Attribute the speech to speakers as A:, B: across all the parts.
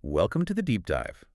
A: Welcome to the Deep Dive.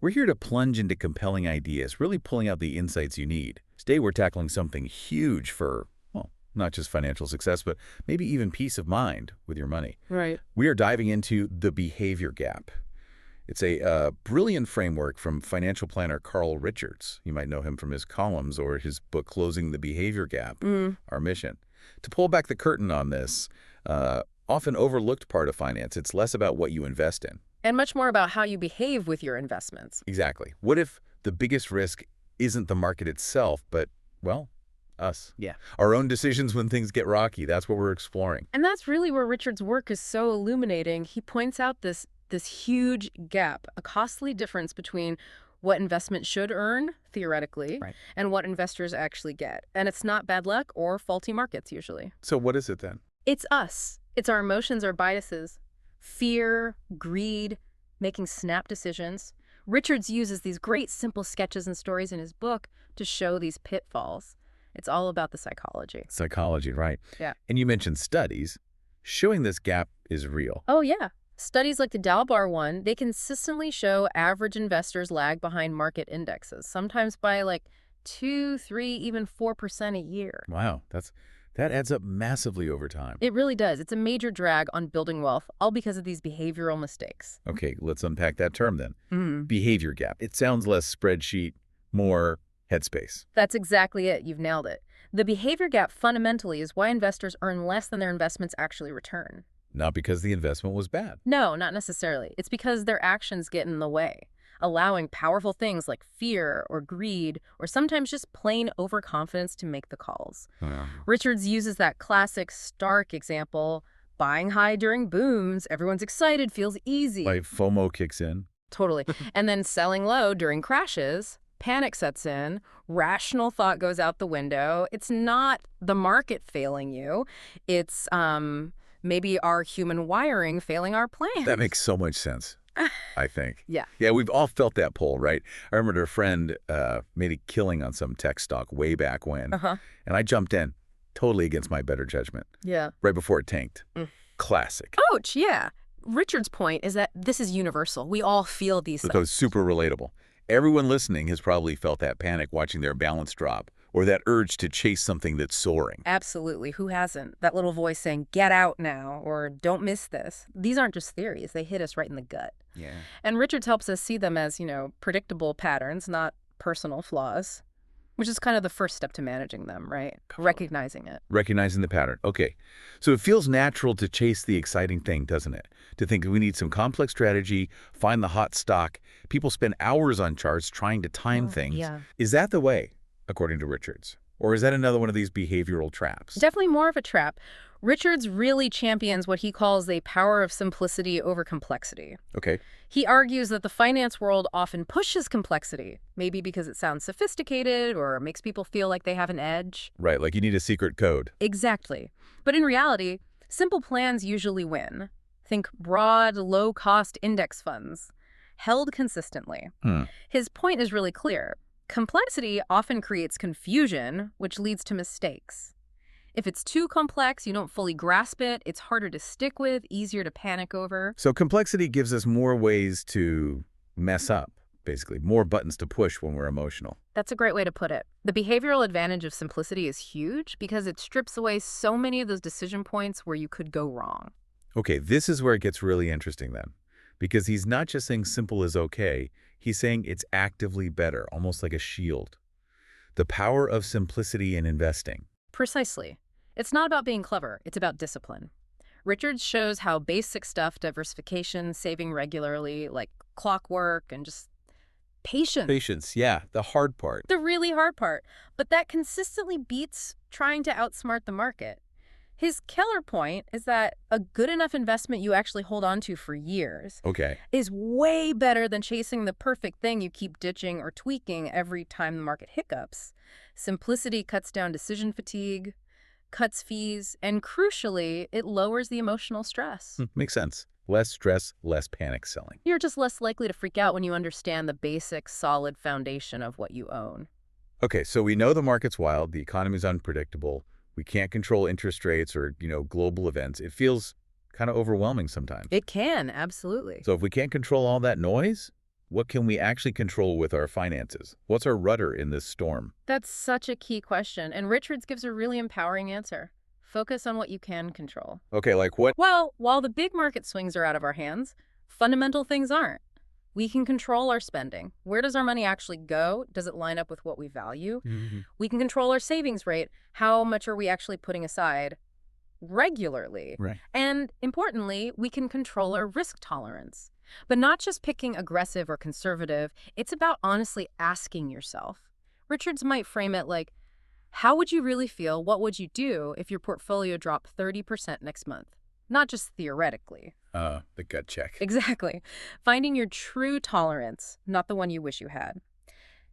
A: We're here to plunge into compelling ideas, really pulling out the insights you need. Today we're tackling something huge for, well, not just financial success, but maybe even peace of mind with your money.
B: Right.
A: We are diving into the behavior gap. It's a brilliant framework from financial planner Carl Richards. You might know him from his columns or his book, Closing the Behavior Gap, Our Mission. To pull back the curtain on this, often overlooked part of finance, it's less about what you invest in.
B: And much more about how you behave with your investments.
A: Exactly. What if the biggest risk isn't the market itself, but, well, us?
B: Yeah.
A: Our own decisions when things get rocky. That's what we're exploring.
B: And that's really where Richard's work is so illuminating. He points out this huge gap, a costly difference between what investment should earn, theoretically,
A: Right.
B: and what investors actually get. And it's not bad luck or faulty markets, usually.
A: So what is it then?
B: It's us. It's our emotions, our biases. Fear, greed, making snap decisions. Richards uses these great simple sketches and stories in his book to show these pitfalls. It's all about the psychology.
A: Psychology, right.
B: Yeah.
A: And you mentioned studies. Showing this gap is real.
B: Oh, yeah. Studies like the Dalbar one, they consistently show average investors lag behind market indexes, sometimes by like 2, 3, even 4% a year.
A: Wow, that adds up massively over time.
B: It really does. It's a major drag on building wealth, all because of these behavioral mistakes.
A: Okay, let's unpack that term then. Behavior gap. It sounds less spreadsheet, more headspace.
B: That's exactly it. You've nailed it. The behavior gap fundamentally is why investors earn less than their investments actually return.
A: Not because the investment was bad.
B: No, not necessarily. It's because their actions get in the way, allowing powerful things like fear or greed or sometimes just plain overconfidence to make the calls. Richards uses that classic Stark example, buying high during booms, everyone's excited, feels easy.
A: Like FOMO kicks in.
B: Totally. And then selling low during crashes, panic sets in, rational thought goes out the window. It's not the market failing you. It's maybe our human wiring failing our plans.
A: That makes so much sense, I think.
B: Yeah.
A: Yeah, we've all felt that pull, right? I remember a friend made a killing on some tech stock way back when, and I jumped in, totally against my better judgment,
B: Yeah.
A: right before it tanked. Classic.
B: Ouch, yeah. Richard's point is that this is universal. We all feel these
A: So
B: things.
A: it's super relatable. Everyone listening has probably felt that panic watching their balance drop, or that urge to chase something that's soaring.
B: Absolutely. Who hasn't? That little voice saying, get out now, or don't miss this. These aren't just theories. They hit us right in the gut.
A: Yeah.
B: And Richards helps us see them as, predictable patterns, not personal flaws, which is kind of the first step to managing them, right? Recognizing it.
A: Recognizing the pattern. Okay. So it feels natural to chase the exciting thing, doesn't it? To think we need some complex strategy, find the hot stock. People spend hours on charts trying to time things.
B: Yeah.
A: Is that the way, according to Richards? Or is that another one of these behavioral traps?
B: Definitely more of a trap. Richards really champions what he calls the power of simplicity over complexity.
A: Okay.
B: He argues that the finance world often pushes complexity, maybe because it sounds sophisticated or makes people feel like they have an edge.
A: Right, like you need a secret code.
B: Exactly. But in reality, simple plans usually win. Think broad, low-cost index funds, held consistently. His point is really clear. Complexity often creates confusion, which leads to mistakes. If it's too complex, you don't fully grasp it, it's harder to stick with, easier to panic over.
A: So complexity gives us more ways to mess up, basically. More buttons to push when we're emotional.
B: That's a great way to put it. The behavioral advantage of simplicity is huge because it strips away so many of those decision points where you could go wrong.
A: Okay, this is where it gets really interesting then. Because he's not just saying simple is okay, he's saying it's actively better, almost like a shield. The power of simplicity in investing.
B: Precisely. It's not about being clever, it's about discipline. Richards shows how basic stuff, diversification, saving regularly, like clockwork, and just patience.
A: Patience, yeah, the hard part.
B: The really hard part. But that consistently beats trying to outsmart the market. His killer point is that a good enough investment you actually hold on to for years
A: Okay.
B: is way better than chasing the perfect thing you keep ditching or tweaking every time the market hiccups. Simplicity cuts down decision fatigue, cuts fees, and crucially, it lowers the emotional stress.
A: Makes sense. Less stress, less panic selling.
B: You're just less likely to freak out when you understand the basic, solid foundation of what you own.
A: Okay, so we know the market's wild, the economy's unpredictable, we can't control interest rates or, global events. It feels kind of overwhelming sometimes.
B: It can, absolutely.
A: So if we can't control all that noise, what can we actually control with our finances? What's our rudder in this storm?
B: That's such a key question, and Richards gives a really empowering answer. Focus on what you can control.
A: Okay, like what?
B: Well, while the big market swings are out of our hands, fundamental things aren't. We can control our spending. Where does our money actually go? Does it line up with what we value? We can control our savings rate. How much are we actually putting aside regularly?
A: Right.
B: And importantly, we can control our risk tolerance. But not just picking aggressive or conservative, it's about honestly asking yourself. Richards might frame it like, how would you really feel? What would you do if your portfolio dropped 30% next month? Not just theoretically.
A: The gut check.
B: Exactly. Finding your true tolerance, not the one you wish you had.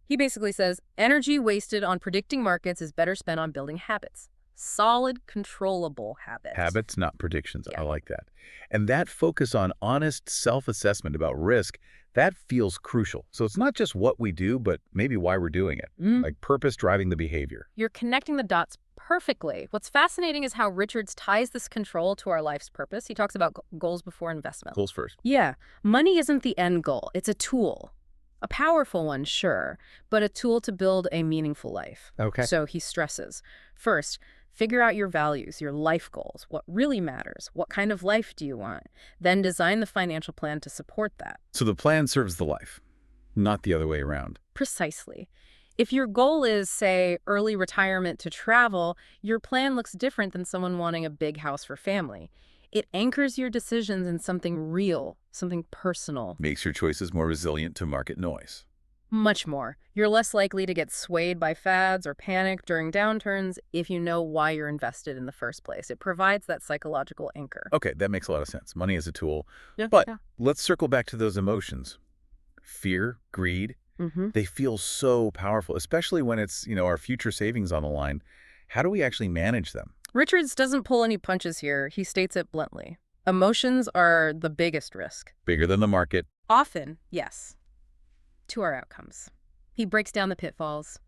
B: He basically says, energy wasted on predicting markets is better spent on building habits. Solid, controllable habits.
A: Habits, not predictions.
B: Yeah.
A: I like that. And that focus on honest self-assessment about risk, that feels crucial. So it's not just what we do, but maybe why we're doing it. Like purpose driving the behavior.
B: You're connecting the dots perfectly. What's fascinating is how Richards ties this control to our life's purpose. He talks about goals before investment.
A: Goals first.
B: Yeah, money isn't the end goal. It's a tool. A powerful one, sure, but a tool to build a meaningful life.
A: Okay.
B: So he stresses, first, figure out your values, your life goals, what really matters, what kind of life do you want? Then design the financial plan to support that.
A: So the plan serves the life, not the other way around.
B: Precisely. If your goal is, say, early retirement to travel, your plan looks different than someone wanting a big house for family. It anchors your decisions in something real, something personal.
A: Makes your choices more resilient to market noise.
B: Much more. You're less likely to get swayed by fads or panic during downturns if you know why you're invested in the first place. It provides that psychological anchor.
A: Okay, that makes a lot of sense. Money is a tool.
B: Yeah,
A: But
B: yeah.
A: let's circle back to those emotions. Fear, greed, they feel so powerful, especially when it's, our future savings on the line. How do we actually manage them?
B: Richards doesn't pull any punches here. He states it bluntly. Emotions are the biggest risk.
A: Bigger than the market.
B: Often, yes, to our outcomes. He breaks down the pitfalls.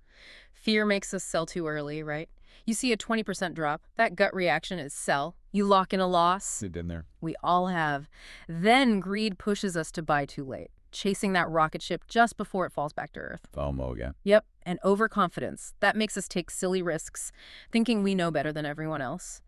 B: Fear makes us sell too early, right? You see a 20% drop. That gut reaction is sell. You lock in a loss.
A: Sit in there.
B: We all have. Then greed pushes us to buy too late, chasing that rocket ship just before it falls back to Earth.
A: FOMO again.
B: Yep, and overconfidence. That makes us take silly risks, thinking we know better than everyone else.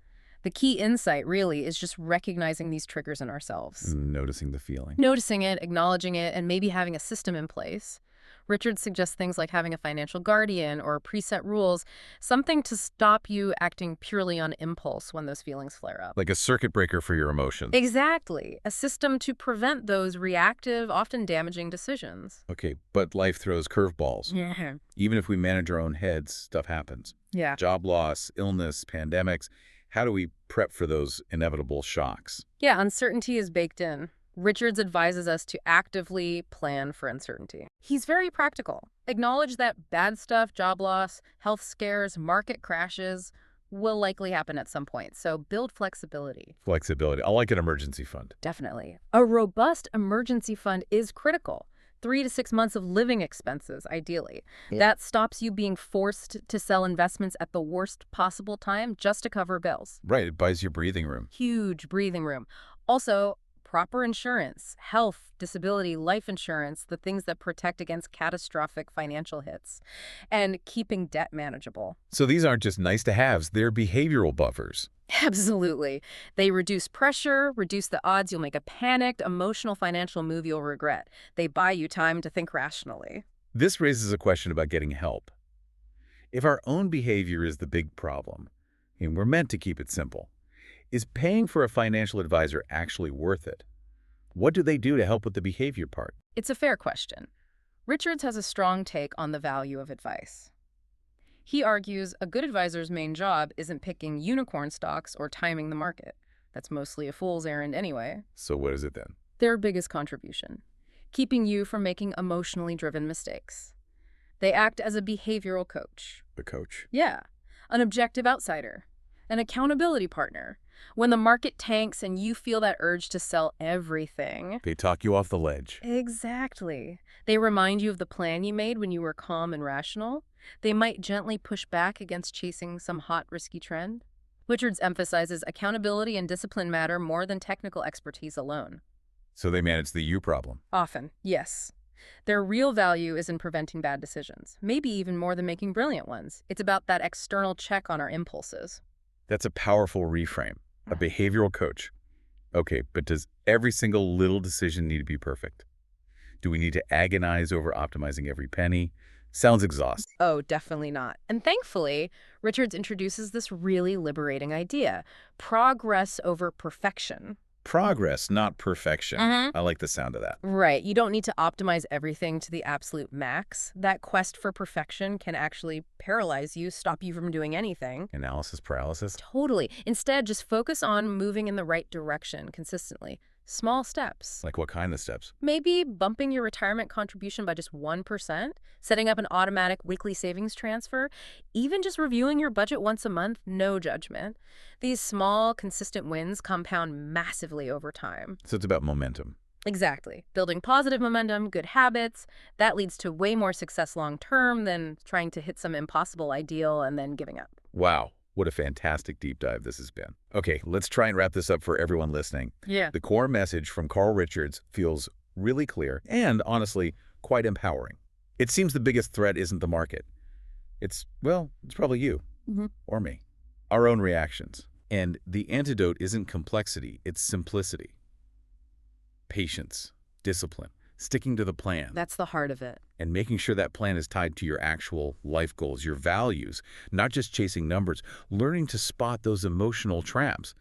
B: The key insight, really, is just recognizing these triggers in ourselves.
A: Noticing the feeling.
B: Noticing it, acknowledging it, and maybe having a system in place. Richard suggests things like having a financial guardian or preset rules, something to stop you acting purely on impulse when those feelings flare up.
A: Like a circuit breaker for your emotions.
B: Exactly. A system to prevent those reactive, often damaging decisions.
A: Okay, but life throws curveballs.
B: Yeah.
A: Even if we manage our own heads, stuff happens.
B: Yeah.
A: Job loss, illness, pandemics. How do we prep for those inevitable shocks?
B: Yeah, uncertainty is baked in. Richards advises us to actively plan for uncertainty. He's very practical. Acknowledge that bad stuff, job loss, health scares, market crashes will likely happen at some point. So build flexibility.
A: Flexibility. I like an emergency fund.
B: Definitely. A robust emergency fund is critical. 3 to 6 months of living expenses, ideally.
A: Yeah.
B: That stops you being forced to sell investments at the worst possible time just to cover bills.
A: Right, it buys you breathing room.
B: Huge breathing room. Also, proper insurance, health, disability, life insurance, the things that protect against catastrophic financial hits, and keeping debt manageable.
A: So these aren't just nice-to-haves, they're behavioral buffers.
B: Absolutely. They reduce pressure, reduce the odds you'll make a panicked, emotional financial move you'll regret. They buy you time to think rationally.
A: This raises a question about getting help. If our own behavior is the big problem, and we're meant to keep it simple, is paying for a financial advisor actually worth it? What do they do to help with the behavior part?
B: It's a fair question. Richards has a strong take on the value of advice. He argues a good advisor's main job isn't picking unicorn stocks or timing the market. That's mostly a fool's errand anyway.
A: So what is it then?
B: Their biggest contribution: keeping you from making emotionally driven mistakes. They act as a behavioral coach.
A: The coach.
B: Yeah, an objective outsider, an accountability partner. When the market tanks and you feel that urge to sell everything.
A: They talk you off the ledge.
B: Exactly. They remind you of the plan you made when you were calm and rational. They might gently push back against chasing some hot, risky trend. Richards emphasizes accountability and discipline matter more than technical expertise alone.
A: So they manage the you problem.
B: Often, yes. Their real value is in preventing bad decisions, maybe even more than making brilliant ones. It's about that external check on our impulses.
A: That's a powerful reframe. A behavioral coach. Okay, but does every single little decision need to be perfect? Do we need to agonize over optimizing every penny? Sounds exhausting.
B: Oh, definitely not. And thankfully, Richards introduces this really liberating idea: progress over perfection.
A: Progress, not perfection. I like the sound of that.
B: Right. You don't need to optimize everything to the absolute max. That quest for perfection can actually paralyze you, stop you from doing anything.
A: Analysis paralysis?
B: Totally. Instead, just focus on moving in the right direction consistently. Small steps.
A: Like what kind of steps?
B: Maybe bumping your retirement contribution by just 1%, setting up an automatic weekly savings transfer, even just reviewing your budget once a month, no judgment. These small, consistent wins compound massively over time.
A: So it's about momentum.
B: Exactly. Building positive momentum, good habits, that leads to way more success long term than trying to hit some impossible ideal and then giving up.
A: Wow, what a fantastic deep dive this has been. Okay, let's try and wrap this up for everyone listening.
B: Yeah.
A: The core message from Carl Richards feels really clear and, honestly, quite empowering. It seems the biggest threat isn't the market. It's probably you or me, our own reactions. And the antidote isn't complexity, it's simplicity. Patience, discipline, sticking to the plan,
B: That's the heart of it.
A: and making sure that plan is tied to your actual life goals, your values, not just chasing numbers, learning to spot those emotional traps,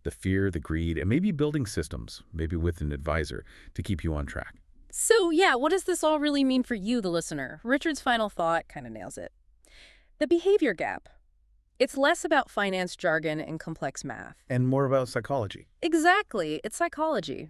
A: the fear, the greed, and maybe building systems, maybe with an advisor, to keep you on track.
B: So, yeah, what does this all really mean for you, the listener? Richard's final thought kind of nails it. The behavior gap. It's less about finance jargon and complex math.
A: And more about psychology.
B: Exactly. It's psychology.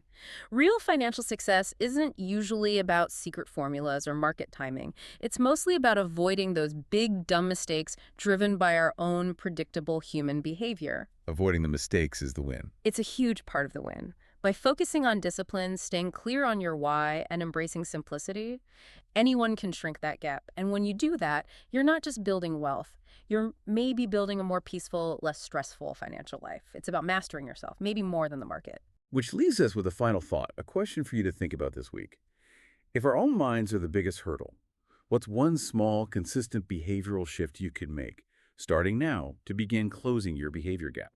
B: Real financial success isn't usually about secret formulas or market timing. It's mostly about avoiding those big, dumb mistakes driven by our own predictable human behavior.
A: Avoiding the mistakes is the win.
B: It's a huge part of the win. By focusing on discipline, staying clear on your why, and embracing simplicity, anyone can shrink that gap. And when you do that, you're not just building wealth. You're maybe building a more peaceful, less stressful financial life. It's about mastering yourself, maybe more than the market.
A: Which leaves us with a final thought, a question for you to think about this week. If our own minds are the biggest hurdle, what's one small, consistent behavioral shift you can make, starting now, to begin closing your behavior gap?